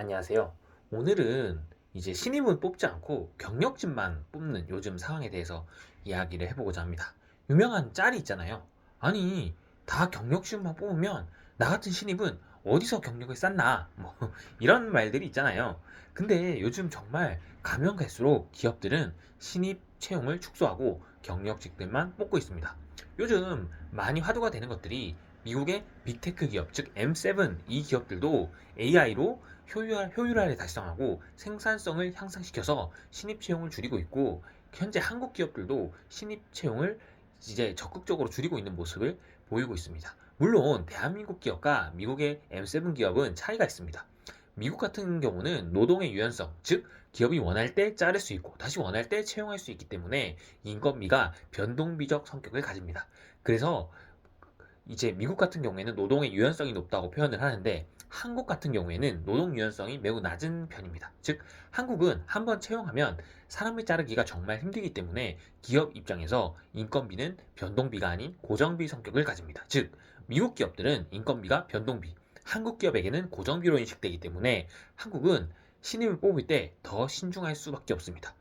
안녕하세요. 오늘은 이제 신입은 뽑지 않고 경력직만 뽑는 요즘 상황에 대해서 이야기를 해보고자 합니다. 유명한 짤이 있잖아요. 아니, 다 경력직만 뽑으면 나 같은 신입은 어디서 경력을 쌓나? 뭐, 이런 말들이 있잖아요. 근데 요즘 정말 가면 갈수록 기업들은 신입 채용을 축소하고 경력직들만 뽑고 있습니다. 요즘 많이 화두가 되는 것들이 미국의 빅테크 기업, 즉 M7 이 기업들도 AI로 효율화를 달성하고 생산성을 향상시켜서 신입 채용을 줄이고 있고, 현재 한국 기업들도 신입 채용을 이제 적극적으로 줄이고 있는 모습을 보이고 있습니다. 물론 대한민국 기업과 미국의 M7 기업은 차이가 있습니다. 미국 같은 경우는 노동의 유연성, 즉 기업이 원할 때 자를 수 있고 다시 원할 때 채용할 수 있기 때문에 인건비가 변동비적 성격을 가집니다. 그래서 이제 미국 같은 경우에는 노동의 유연성이 높다고 표현을 하는데, 한국 같은 경우에는 노동 유연성이 매우 낮은 편입니다. 즉, 한국은 한번 채용하면 사람을 자르기가 정말 힘들기 때문에 기업 입장에서 인건비는 변동비가 아닌 고정비 성격을 가집니다. 즉, 미국 기업들은 인건비가 변동비, 한국 기업에게는 고정비로 인식되기 때문에 한국은 신입을 뽑을 때 더 신중할 수밖에 없습니다.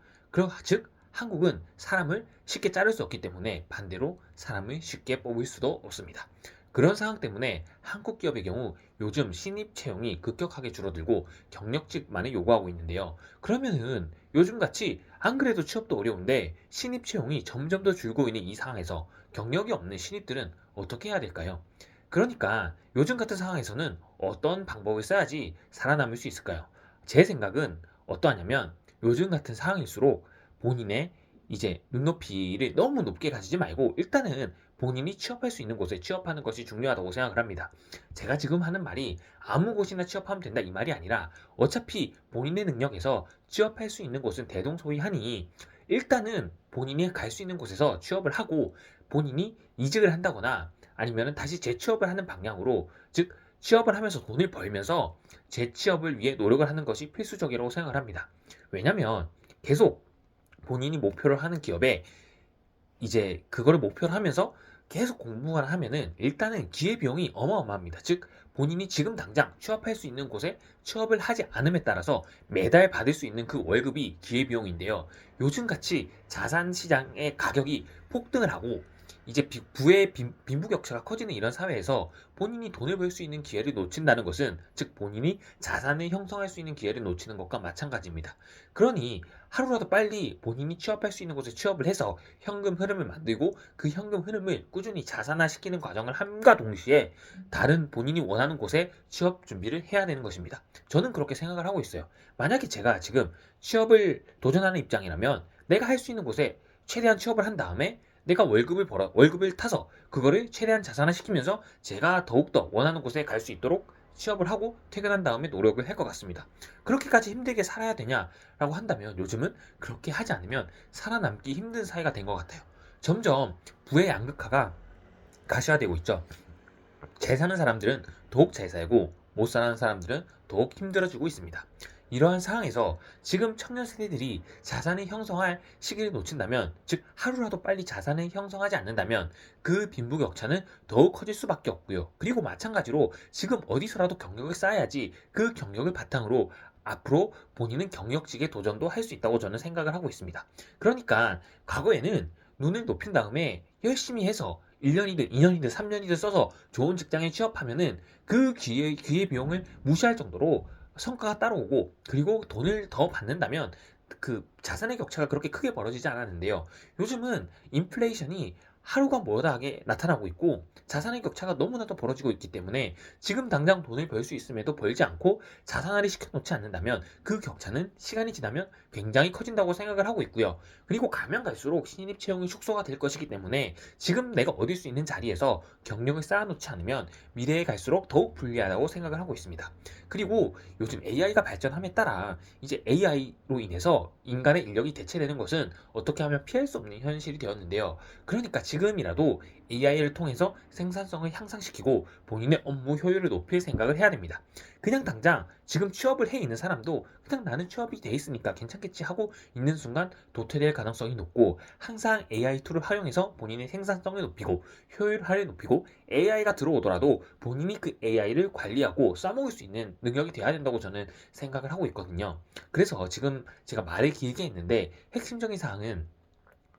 즉, 한국은 사람을 쉽게 자를 수 없기 때문에 반대로 사람을 쉽게 뽑을 수도 없습니다. 그런 상황 때문에 한국 기업의 경우 요즘 신입 채용이 급격하게 줄어들고 경력직만을 요구하고 있는데요. 그러면은 요즘같이 안 그래도 취업도 어려운데 신입 채용이 점점 더 줄고 있는 이 상황에서 경력이 없는 신입들은 어떻게 해야 될까요? 그러니까 요즘 같은 상황에서는 어떤 방법을 써야지 살아남을 수 있을까요? 제 생각은 어떠하냐면, 요즘 같은 상황일수록 본인의 이제 눈높이를 너무 높게 가지지 말고 일단은 본인이 취업할 수 있는 곳에 취업하는 것이 중요하다고 생각을 합니다. 제가 지금 하는 말이 아무 곳이나 취업하면 된다 이 말이 아니라, 어차피 본인의 능력에서 취업할 수 있는 곳은 대동소이하니 일단은 본인이 갈 수 있는 곳에서 취업을 하고, 본인이 이직을 한다거나 아니면 다시 재취업을 하는 방향으로, 즉 취업을 하면서 돈을 벌면서 재취업을 위해 노력을 하는 것이 필수적이라고 생각을 합니다. 왜냐면 계속 본인이 목표를 하는 기업에 이제 그거를 목표로 하면서 계속 공부만 하면은 일단은 기회비용이 어마어마합니다. 즉, 본인이 지금 당장 취업할 수 있는 곳에 취업을 하지 않음에 따라서 매달 받을 수 있는 그 월급이 기회비용인데요. 요즘같이 자산시장의 가격이 폭등을 하고 이제 부의 빈부격차가 커지는 이런 사회에서 본인이 돈을 벌 수 있는 기회를 놓친다는 것은, 즉 본인이 자산을 형성할 수 있는 기회를 놓치는 것과 마찬가지입니다. 그러니 하루라도 빨리 본인이 취업할 수 있는 곳에 취업을 해서 현금 흐름을 만들고, 그 현금 흐름을 꾸준히 자산화시키는 과정을 함과 동시에 다른 본인이 원하는 곳에 취업 준비를 해야 되는 것입니다. 저는 그렇게 생각을 하고 있어요. 만약에 제가 지금 취업을 도전하는 입장이라면 내가 할 수 있는 곳에 최대한 취업을 한 다음에 내가 월급을 타서 그거를 최대한 자산화시키면서 제가 더욱더 원하는 곳에 갈 수 있도록 취업을 하고 퇴근한 다음에 노력을 할 것 같습니다. 그렇게까지 힘들게 살아야 되냐라고 한다면 요즘은 그렇게 하지 않으면 살아남기 힘든 사회가 된 것 같아요. 점점 부의 양극화가 가시화되고 있죠. 잘 사는 사람들은 더욱 잘 살고 못 사는 사람들은 더욱 힘들어지고 있습니다. 이러한 상황에서 지금 청년 세대들이 자산을 형성할 시기를 놓친다면, 즉 하루라도 빨리 자산을 형성하지 않는다면 그 빈부격차는 더욱 커질 수밖에 없고요. 그리고 마찬가지로 지금 어디서라도 경력을 쌓아야지 그 경력을 바탕으로 앞으로 본인은 경력직에 도전도 할 수 있다고 저는 생각을 하고 있습니다. 그러니까 과거에는 눈을 높인 다음에 열심히 해서 1년이든 2년이든 3년이든 써서 좋은 직장에 취업하면은 그 기회 비용을 무시할 정도로 성과가 따라오고, 그리고 돈을 더 받는다면 그 자산의 격차가 그렇게 크게 벌어지지 않았는데요. 요즘은 인플레이션이 하루가 멀다하게 나타나고 있고 자산의 격차가 너무나도 벌어지고 있기 때문에 지금 당장 돈을 벌 수 있음에도 벌지 않고 자산화를 시켜놓지 않는다면 그 격차는 시간이 지나면 굉장히 커진다고 생각을 하고 있고요. 그리고 가면 갈수록 신입 채용이 축소가 될 것이기 때문에 지금 내가 얻을 수 있는 자리에서 경력을 쌓아놓지 않으면 미래에 갈수록 더욱 불리하다고 생각을 하고 있습니다. 그리고 요즘 AI가 발전함에 따라 이제 AI로 인해서 인간의 인력이 대체되는 것은 어떻게 하면 피할 수 없는 현실이 되었는데요. 그러니까 지금이라도 AI를 통해서 생산성을 향상시키고 본인의 업무 효율을 높일 생각을 해야 됩니다. 그냥 당장 지금 취업을 해 있는 사람도 그냥 나는 취업이 돼 있으니까 괜찮겠지 하고 있는 순간 도태될 가능성이 높고, 항상 AI 툴을 활용해서 본인의 생산성을 높이고 효율화를 높이고 AI가 들어오더라도 본인이 그 AI를 관리하고 써먹을 수 있는 능력이 돼야 된다고 저는 생각을 하고 있거든요. 그래서 지금 제가 말을 길게 했는데 핵심적인 사항은,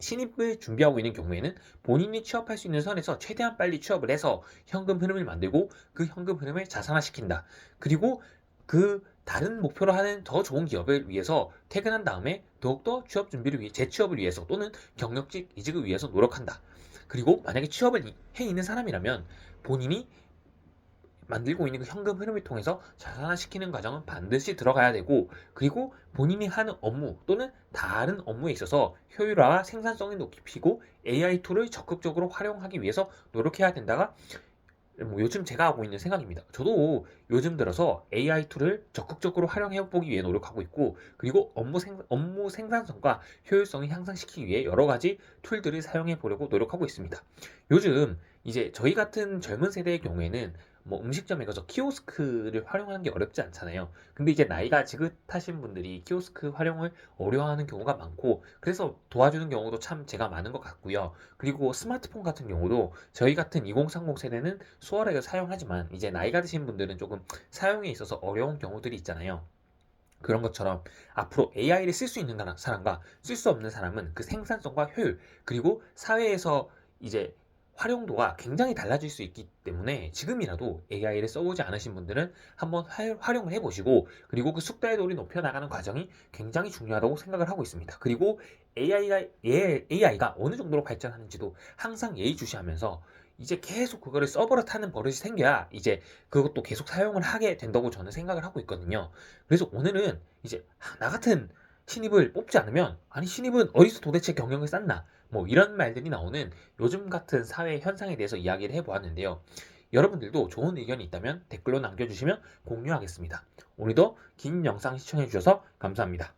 신입을 준비하고 있는 경우에는 본인이 취업할 수 있는 선에서 최대한 빨리 취업을 해서 현금 흐름을 만들고 그 현금 흐름을 자산화시킨다. 그리고 그 다른 목표로 하는 더 좋은 기업을 위해서 퇴근한 다음에 더욱더 취업 준비를 위해, 재취업을 위해서 또는 경력직 이직을 위해서 노력한다. 그리고 만약에 취업을 해 있는 사람이라면 본인이 만들고 있는 그 현금 흐름을 통해서 자산화시키는 과정은 반드시 들어가야 되고, 그리고 본인이 하는 업무 또는 다른 업무에 있어서 효율화와 생산성을 높이고 AI 툴을 적극적으로 활용하기 위해서 노력해야 된다가 요즘 제가 하고 있는 생각입니다. 저도 요즘 들어서 AI 툴을 적극적으로 활용해 보기 위해 노력하고 있고, 그리고 업무 생산성과 효율성을 향상시키기 위해 여러 가지 툴들을 사용해 보려고 노력하고 있습니다. 요즘 이제 저희 같은 젊은 세대의 경우에는 뭐 음식점에 가서 키오스크를 활용하는 게 어렵지 않잖아요. 근데 이제 나이가 지긋하신 분들이 키오스크 활용을 어려워하는 경우가 많고, 그래서 도와주는 경우도 참 제가 많은 것 같고요. 그리고 스마트폰 같은 경우도 저희 같은 2030 세대는 수월하게 사용하지만 이제 나이가 드신 분들은 조금 사용에 있어서 어려운 경우들이 있잖아요. 그런 것처럼 앞으로 AI를 쓸 수 있는 사람과 쓸 수 없는 사람은 그 생산성과 효율, 그리고 사회에서 이제 활용도가 굉장히 달라질 수 있기 때문에 지금이라도 AI를 써보지 않으신 분들은 한번 활용을 해보시고, 그리고 그 숙달도를 높여나가는 과정이 굉장히 중요하다고 생각을 하고 있습니다. 그리고 AI가 어느 정도로 발전하는지도 항상 예의주시하면서 이제 계속 그거를 써버릇하는 버릇이 생겨야 이제 그것도 계속 사용을 하게 된다고 저는 생각을 하고 있거든요. 그래서 오늘은 이제 나 같은 신입을 뽑지 않으면, 아니 신입은 어디서 도대체 경력을 쌓나, 뭐 이런 말들이 나오는 요즘 같은 사회 현상에 대해서 이야기를 해보았는데요. 여러분들도 좋은 의견이 있다면 댓글로 남겨주시면 공유하겠습니다. 오늘도 긴 영상 시청해주셔서 감사합니다.